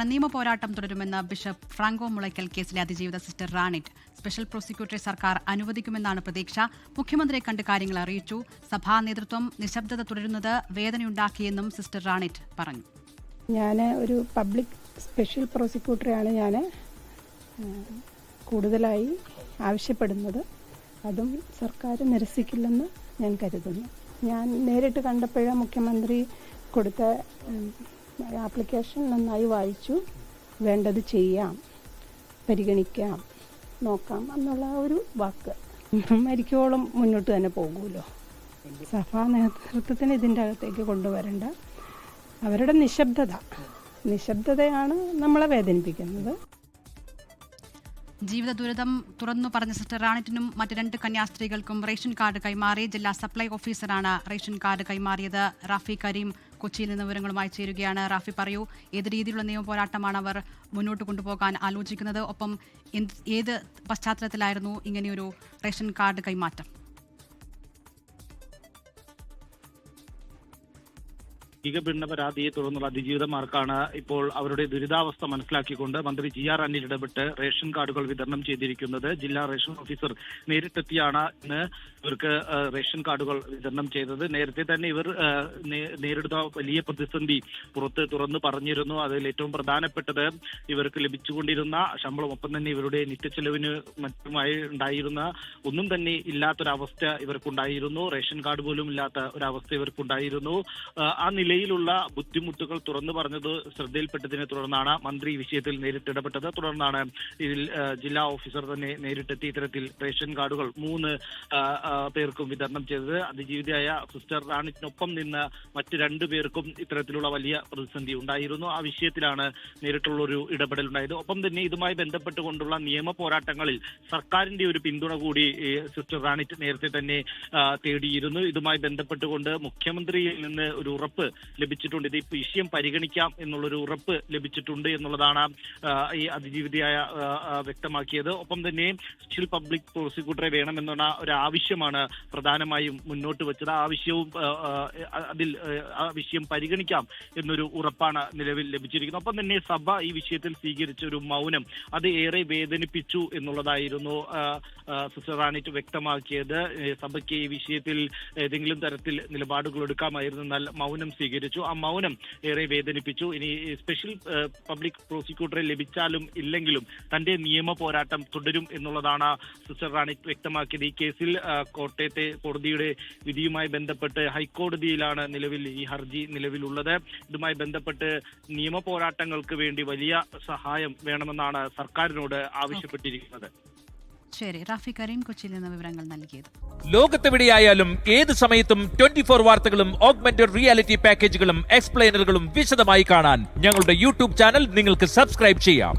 നിയമ പോരാട്ടം തുടരുമെന്ന് ബിഷപ്പ് ഫ്രാങ്കോ മുളയ്ക്കൽ കേസിലെ അതിജീവിത സിസ്റ്റർ റാണിറ്റ്. സ്പെഷ്യൽ പ്രോസിക്യൂട്ടറെ സർക്കാർ അനുവദിക്കുമെന്നാണ് പ്രതീക്ഷ. മുഖ്യമന്ത്രിയെ കണ്ട് കാര്യങ്ങൾ അറിയിച്ചു. സഭാ നേതൃത്വം നിശബ്ദത തുടരുന്നത് വേദനയുണ്ടാക്കിയെന്നും സിസ്റ്റർ റാണിറ്റ് പറഞ്ഞു. ഞാൻ ഒരു പബ്ലിക് സ്പെഷ്യൽ പ്രോസിക്യൂട്ടറെയാണ് ഞാൻ കൂടുതലായി ആവശ്യപ്പെടുന്നത്. അതും സർക്കാർ നിരസിക്കില്ലെന്ന് ഞാൻ കരുതുന്നു. ഞാൻ നേരിട്ട് കണ്ടപ്പോഴേ മുഖ്യമന്ത്രി കൊടുത്ത ആപ്ലിക്കേഷൻ നന്നായി വായിച്ചു. വേണ്ടത് ചെയ്യാം, പരിഗണിക്കാം, നോക്കാം എന്നുള്ള ഒരു വാക്ക്. മരിക്കോളം മുന്നോട്ട് തന്നെ പോകുമല്ലോ. സഭാ നേതൃത്വത്തിന് ഇതിൻ്റെ അകത്തേക്ക് കൊണ്ടുവരേണ്ട. അവരുടെ നിശബ്ദതയാണ് നമ്മളെ വേദനിപ്പിക്കുന്നത്. ജീവിത ദുരിതം തുറന്നു പറഞ്ഞ സിസ്റ്റർ റാണിറ്റിനും മറ്റ് 2 കന്യാസ്ത്രീകൾക്കും റേഷൻ കാർഡ് കൈമാറി. ജില്ലാ സപ്ലൈ ഓഫീസറാണ് റേഷൻ കാർഡ് കൈമാറിയത്. റാഫി കരീം കൊച്ചിയിൽ നിന്ന് വിവരങ്ങളുമായി ചേരുകയാണ്. റാഫി, പറയൂ, ഏത് രീതിയിലുള്ള നിയമ പോരാട്ടമാണ് അവർ മുന്നോട്ട് കൊണ്ടുപോകാൻ ആലോചിക്കുന്നത്? ഒപ്പം ഏത് പശ്ചാത്തലത്തിലായിരുന്നു ഇങ്ങനെയൊരു റേഷൻ കാർഡ് കൈമാറ്റം? പീഡന പരാതിയെ തുടർന്നുള്ള അതിജീവിതമാർക്കാണ് ഇപ്പോൾ അവരുടെ ദുരിതാവസ്ഥ മനസ്സിലാക്കിക്കൊണ്ട് മന്ത്രി ജി.ആർ. അനിൽ ഇടപെട്ട് റേഷൻ കാർഡുകൾ വിതരണം ചെയ്തിരിക്കുന്നത്. ജില്ലാ റേഷൻ ഓഫീസർ നേരിട്ടെത്തിയാണ് ഇന്ന് ഇവർക്ക് റേഷൻ കാർഡുകൾ വിതരണം ചെയ്തത്. നേരത്തെ തന്നെ ഇവർ നേരിടുന്ന വലിയ പ്രതിസന്ധി തുറന്നു പറഞ്ഞിരുന്നു. അതിൽ ഏറ്റവും പ്രധാനപ്പെട്ടത് ഇവർക്ക് ലഭിച്ചുകൊണ്ടിരുന്ന ശമ്പളം, ഒപ്പം തന്നെ ഇവരുടെ നിത്യച്ചെലവിന് മറ്റുമായി ഉണ്ടായിരുന്ന ഒന്നും തന്നെ ഇല്ലാത്തൊരവസ്ഥ ഇവർക്കുണ്ടായിരുന്നു. റേഷൻ കാർഡ് പോലും ഇല്ലാത്ത ഒരവസ്ഥ ഇവർക്കുണ്ടായിരുന്നു. ആ നിലയിലുള്ള ബുദ്ധിമുട്ടുകൾ തുറന്നു പറഞ്ഞത് ശ്രദ്ധയിൽപ്പെട്ടതിനെ തുടർന്നാണ് മന്ത്രി വിഷയത്തിൽ നേരിട്ടിടപെട്ടത്. തുടർന്നാണ് ഇതിൽ ജില്ലാ ഓഫീസർ തന്നെ നേരിട്ടെത്തി ഇത്തരത്തിൽ റേഷൻ കാർഡുകൾ 3 പേർക്കും വിതരണം ചെയ്തത്. അതിജീവിതയായ സിസ്റ്റർ റാണിറ്റിനൊപ്പം നിന്ന് മറ്റ് 2 പേർക്കും ഇത്തരത്തിലുള്ള വലിയ പ്രതിസന്ധി ഉണ്ടായിരുന്നു. ആ വിഷയത്തിലാണ് നേരിട്ടുള്ളൊരു ഇടപെടൽ ഉണ്ടായത്. ഒപ്പം തന്നെ ഇതുമായി ബന്ധപ്പെട്ടുകൊണ്ടുള്ള നിയമ പോരാട്ടങ്ങളിൽ സർക്കാരിന്റെ ഒരു പിന്തുണ കൂടി സിസ്റ്റർ റാണിറ്റ് നേരത്തെ തന്നെ തേടിയിരുന്നു. ഇതുമായി ബന്ധപ്പെട്ടുകൊണ്ട് മുഖ്യമന്ത്രിയിൽ നിന്ന് ഒരു ഉറപ്പ് ലഭിച്ചിട്ടുണ്ട്. ഇത് ഈ വിഷയം പരിഗണിക്കാം എന്നുള്ളൊരു ഉറപ്പ് ലഭിച്ചിട്ടുണ്ട് എന്നുള്ളതാണ് ഈ അതിജീവിതയായ വ്യക്തമാക്കിയത്. ഒപ്പം തന്നെ സ്പെഷ്യൽ പബ്ലിക് പ്രോസിക്യൂട്ടറെ വേണമെന്നുള്ള ഒരു ആവശ്യമാണ് പ്രധാനമായും മുന്നോട്ട് വെച്ചത്. ആവശ്യവും ആ വിഷയം പരിഗണിക്കാം എന്നൊരു ഉറപ്പാണ് നിലവിൽ ലഭിച്ചിരിക്കുന്നത്. ഒപ്പം തന്നെ സഭ ഈ വിഷയത്തിൽ സ്വീകരിച്ച ഒരു മൗനം അത് ഏറെ വേദനിപ്പിച്ചു എന്നുള്ളതായിരുന്നു സിസ്റ്റർ റാണിറ്റ് വ്യക്തമാക്കിയത്. സഭയ്ക്ക് ഈ വിഷയത്തിൽ ഏതെങ്കിലും തരത്തിൽ നിലപാടുകൾ എടുക്കാമായിരുന്നു, എന്നാൽ മൗനം സ്വീകരിച്ചു. ആ മൗനം ഏറെ വേദനിപ്പിച്ചു. ഇനി സ്പെഷ്യൽ പബ്ലിക് പ്രോസിക്യൂട്ടറെ ലഭിച്ചാലും ഇല്ലെങ്കിലും തന്റെ നിയമ പോരാട്ടം തുടരും എന്നുള്ളതാണ് സിസ്റ്റർ റാണിറ്റ് വ്യക്തമാക്കിയത്. ഈ കേസിൽ കോട്ടയത്തെ കോടതിയുടെ വിധിയുമായി ബന്ധപ്പെട്ട് ഹൈക്കോടതിയിലാണ് നിലവിൽ ഈ ഹർജി നിലവിലുള്ളത്. ഇതുമായി ബന്ധപ്പെട്ട് നിയമ പോരാട്ടങ്ങൾക്ക് വേണ്ടി വലിയ സഹായം വേണമെന്നാണ് സർക്കാരിനോട് ആവശ്യപ്പെട്ടിരിക്കുന്നത്. ശരി, റാഫി കരീം കൊച്ചിയിൽ നിന്ന് വിവരങ്ങൾ നൽകിയത്. ലോകത്തെവിടെയായാലും ഏത് സമയത്തും 24 വാർത്തകളും ഓഗ്മെന്റഡ് റിയാലിറ്റി പാക്കേജുകളും എക്സ്പ്ലെയിനറുകളും വിശദമായി കാണാൻ ഞങ്ങളുടെ യൂട്യൂബ് ചാനൽ നിങ്ങൾക്ക് സബ്സ്ക്രൈബ് ചെയ്യാം.